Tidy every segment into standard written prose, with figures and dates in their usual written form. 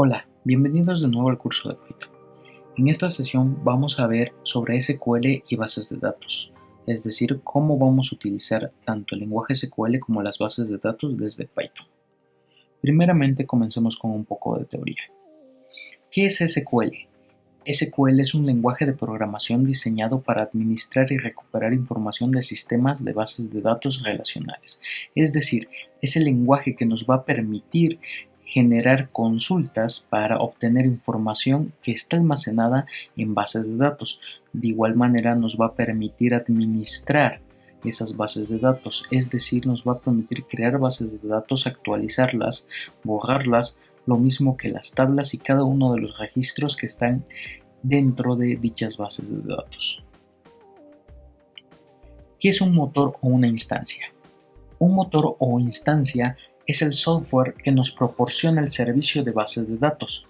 Hola, bienvenidos de nuevo al curso de Python. En esta sesión vamos a ver sobre SQL y bases de datos, es decir, cómo vamos a utilizar tanto el lenguaje SQL como las bases de datos desde Python. Primeramente comencemos con un poco de teoría. ¿Qué es SQL? SQL es un lenguaje de programación diseñado para administrar y recuperar información de sistemas de bases de datos relacionales. Es decir, es el lenguaje que nos va a permitir generar consultas para obtener información que está almacenada en bases de datos. De igual manera nos va a permitir administrar esas bases de datos, es decir, nos va a permitir crear bases de datos, actualizarlas, borrarlas, lo mismo que las tablas y cada uno de los registros que están dentro de dichas bases de datos. ¿Qué es un motor o una instancia? Un motor o instancia es el software que nos proporciona el servicio de bases de datos.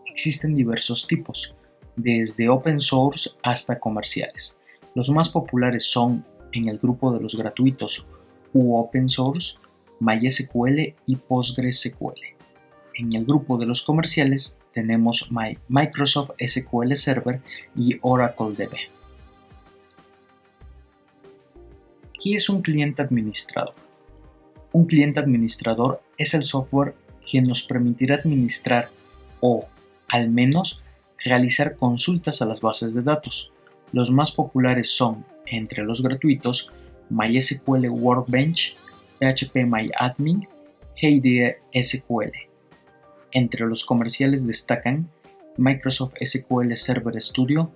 Existen diversos tipos, desde open source hasta comerciales. Los más populares son, en el grupo de los gratuitos u open source, MySQL y PostgreSQL. En el grupo de los comerciales tenemos Microsoft SQL Server y Oracle DB. ¿Qué es un cliente administrador? Un cliente administrador es el software que nos permitirá administrar o, al menos, realizar consultas a las bases de datos. Los más populares son, entre los gratuitos, MySQL Workbench, PHPMyAdmin, HeyDeSQL. Entre los comerciales destacan Microsoft SQL Server Studio,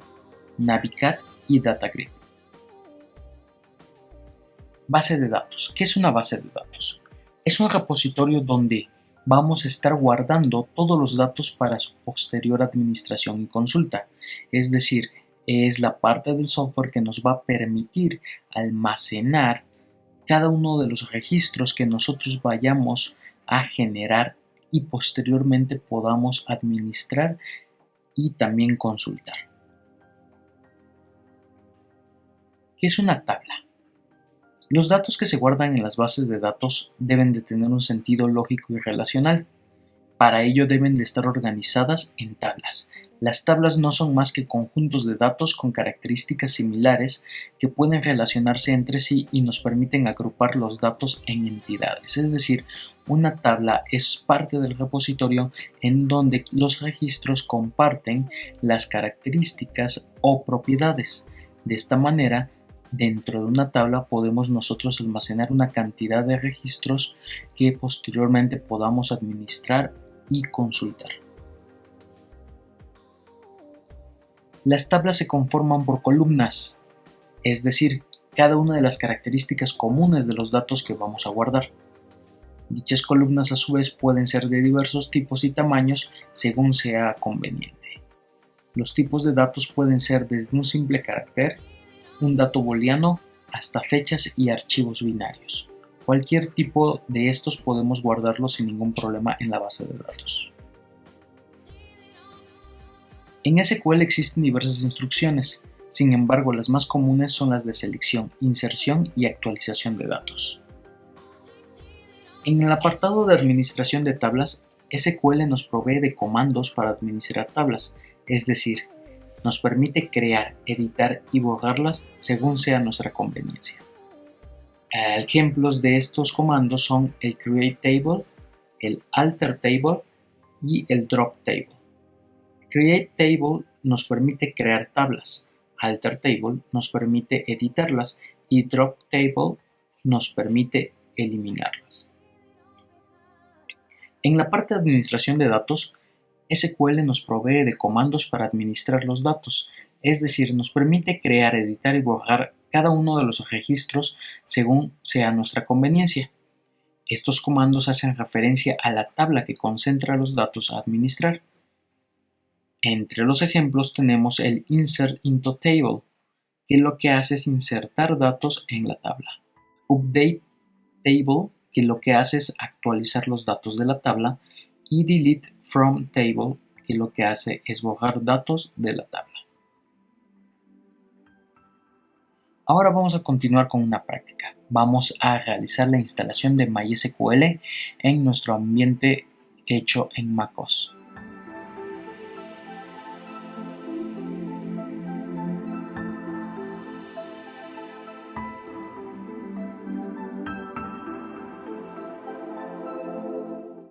Navicat y DataGrid. Base de datos. ¿Qué es una base de datos? Es un repositorio donde vamos a estar guardando todos los datos para su posterior administración y consulta. Es decir, es la parte del software que nos va a permitir almacenar cada uno de los registros que nosotros vayamos a generar y posteriormente podamos administrar y también consultar. ¿Qué es una tabla? Los datos que se guardan en las bases de datos deben de tener un sentido lógico y relacional. Para ello deben de estar organizadas en tablas. Las tablas no son más que conjuntos de datos con características similares que pueden relacionarse entre sí y nos permiten agrupar los datos en entidades. Es decir, una tabla es parte del repositorio en donde los registros comparten las características o propiedades. De esta manera, dentro de una tabla podemos nosotros almacenar una cantidad de registros que posteriormente podamos administrar y consultar. Las tablas se conforman por columnas, es decir, cada una de las características comunes de los datos que vamos a guardar. Dichas columnas a su vez pueden ser de diversos tipos y tamaños según sea conveniente. Los tipos de datos pueden ser desde un simple carácter, un dato booleano, hasta fechas y archivos binarios. Cualquier tipo de estos podemos guardarlos sin ningún problema en la base de datos. En SQL existen diversas instrucciones, sin embargo las más comunes son las de selección, inserción y actualización de datos. En el apartado de administración de tablas, SQL nos provee de comandos para administrar tablas, es decir, nos permite crear, editar y borrarlas según sea nuestra conveniencia. Ejemplos de estos comandos son el create table, el alter table y el drop table. Create table nos permite crear tablas, alter table nos permite editarlas y drop table nos permite eliminarlas. En la parte de administración de datos, SQL nos provee de comandos para administrar los datos, es decir, nos permite crear, editar y borrar cada uno de los registros según sea nuestra conveniencia. Estos comandos hacen referencia a la tabla que concentra los datos a administrar. Entre los ejemplos tenemos el insert into table, que lo que hace es insertar datos en la tabla. Update table, que lo que hace es actualizar los datos de la tabla. Y delete from table, que lo que hace es borrar datos de la tabla. Ahora vamos a continuar con una práctica. Vamos a realizar la instalación de MySQL en nuestro ambiente hecho en MacOS.